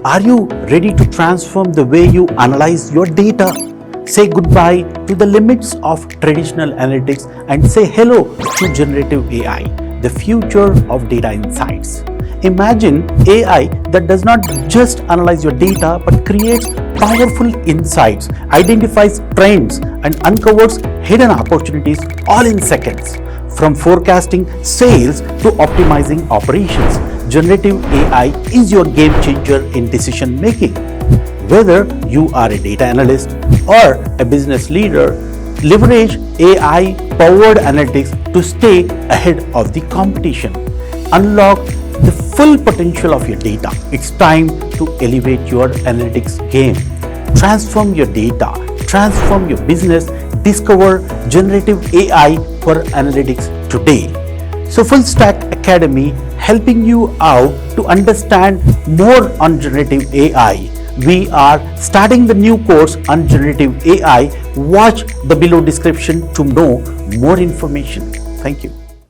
Are you ready to transform the way you analyze your data? Say goodbye to the limits of traditional analytics and say hello to generative AI, the future of data insights. Imagine AI that does not just analyze your data but creates powerful insights, identifies trends, and uncovers hidden opportunities all in seconds. From forecasting sales to optimizing operations, generative AI is your game changer in decision making. Whether you are a data analyst or a business leader, leverage AI powered analytics to stay ahead of the competition. Unlock the full potential of your data. It's time to elevate your analytics game. Transform your data, transform your business, discover generative AI for analytics today. So Full Stack Academy helping you out to understand more on generative AI. We are starting the new course on generative AI. Watch the below description to know more information. Thank you.